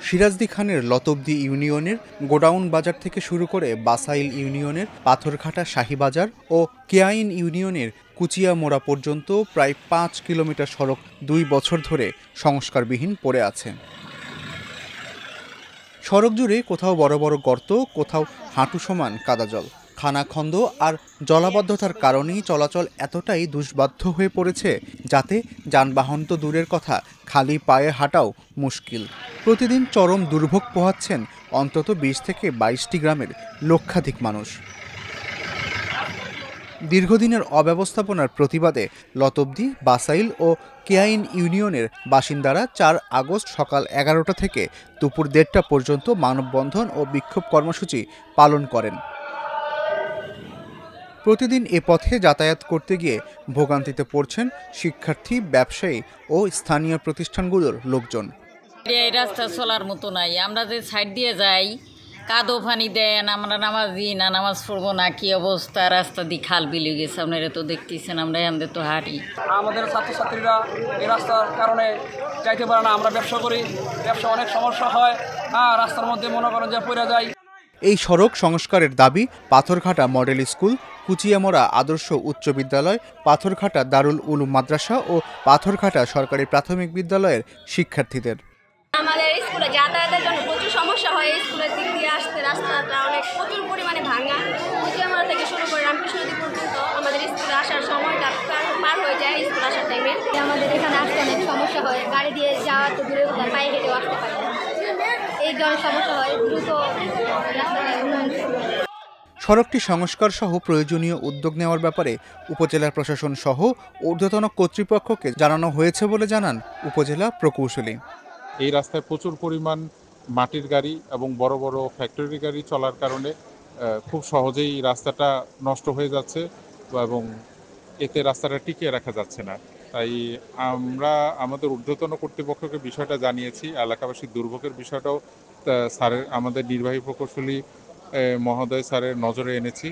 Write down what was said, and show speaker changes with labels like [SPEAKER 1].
[SPEAKER 1] সিরাজদি খানের লতবদি ইউনিয়নের গোডাউন বাজার থেকে শুরু করে বাসাইল ইউনিয়নের পাথরঘাটা শাহীবাজার ও কেয়াইন ইউনিয়নের কুচিয়ামোড়া পর্যন্ত প্রায় ৫ কিলোমিটার সড়ক ২ বছর ধরে সংস্কারবিহীন পড়ে আছে। সড়ক জুড়ে কোথাও বড় বড় গর্ত, কোথাও হাঁটু সমান কাদা জল। খানাখন্দ আর জলাবদ্ধতার কারণেই চলাচল এতটাই দুষ্বাধ্য হয়ে পড়েছে, যাতে যানবাহন তো দূরের কথা, খালি পায়ে হাঁটাও মুশকিল। প্রতিদিন চরম দুর্ভোগ পোহাচ্ছেন অন্তত ২০ থেকে ২২টি গ্রামের লক্ষাধিক মানুষ। দীর্ঘদিনের অব্যবস্থাপনার প্রতিবাদে লতবদি, বাসাইল ও কেয়াইন ইউনিয়নের বাসিন্দারা ৪ আগস্ট সকাল ১১টা থেকে দুপুর ১:৩০ পর্যন্ত মানববন্ধন ও বিক্ষোভ কর্মসূচি পালন করেন। প্রতিদিন এ পথে যাতায়াত করতে গিয়ে ভোগান্তিতে পড়ছেন শিক্ষার্থী, ব্যবসায়ী ও স্থানীয় প্রতিষ্ঠানগুলোর লোকজন।
[SPEAKER 2] এই রাস্তা চলার মতো নাই। আমরা যে সাইড দিয়ে যাই, কাদো পানি দেন, আমরা নামাজ দিই না, নামাজ পড়বো না, কি অবস্থা। রাস্তা দিয়ে খাল বিলে গেছে, আপনারা তো দেখতেছেন, আমরা এখান তো হাঁটি।
[SPEAKER 3] আমাদের ছাত্রছাত্রীরা এই রাস্তার কারণে যাইতে পারে না। আমরা ব্যবসা করি, ব্যবসা অনেক সমস্যা হয়। রাস্তার মধ্যে মনে করেন যে পড়ে যায়।
[SPEAKER 1] এই সড়ক সংস্কারের দাবি পাথরঘাটা মডেল স্কুল, কুচিয়ামোড়া আদর্শ উচ্চ বিদ্যালয়, পাথরঘাটা দারুল উলুম মাদ্রাসা ও পাথরঘাটা সরকারি প্রাথমিক বিদ্যালয়ের শিক্ষার্থীদের।
[SPEAKER 4] আমাদের স্কুলে যাতায়াতের জন্য প্রচুর সমস্যা হয়। স্কুলের দিক দিয়ে আসতে রাস্তাটা অনেক প্রচুর পরিমাণে ভাঙা। কুচিয়ামোড়া থেকে শুরু করে রামকৃষ্ণদী পর্যন্ত আমাদের স্কুলে আসার সময়টা পার হয়ে যায় স্কুল আসার টাইমে। আমাদের এখানে আসতে অনেক সমস্যা হয়, গাড়ি দিয়ে যাওয়া তো দূরে কোথায়, পায়ে হেঁটেও আসতে পারে না। এই ধরনের সমস্যা হয়, দ্রুত রাস্তাটা উন্নয়ন।
[SPEAKER 1] সড়কটি সংস্কার সহ প্রয়োজনীয় উদ্যোগ নেওয়ার ব্যাপারে উপজেলা প্রশাসন সহ ঊর্ধ্বতন কর্তৃপক্ষকে জানানো হয়েছে বলে জানান উপজেলা প্রকৌশলী।
[SPEAKER 5] এই রাস্তায় প্রচুর পরিমাণ মাটির গাড়ি এবং বড় বড় ফ্যাক্টরি গাড়ি চলার কারণে খুব সহজেই রাস্তাটা নষ্ট হয়ে যাচ্ছে এবং এতে রাস্তাটা টিকিয়ে রাখা যাচ্ছে না। তাই আমরা আমাদের ঊর্ধ্বতন কর্তৃপক্ষকে বিষয়টা জানিয়েছি। এলাকাবাসীর দুর্ভোগের বিষয়টাও স্যারের, আমাদের নির্বাহী প্রকৌশলী মহোদয় স্যারের নজরে এনেছি।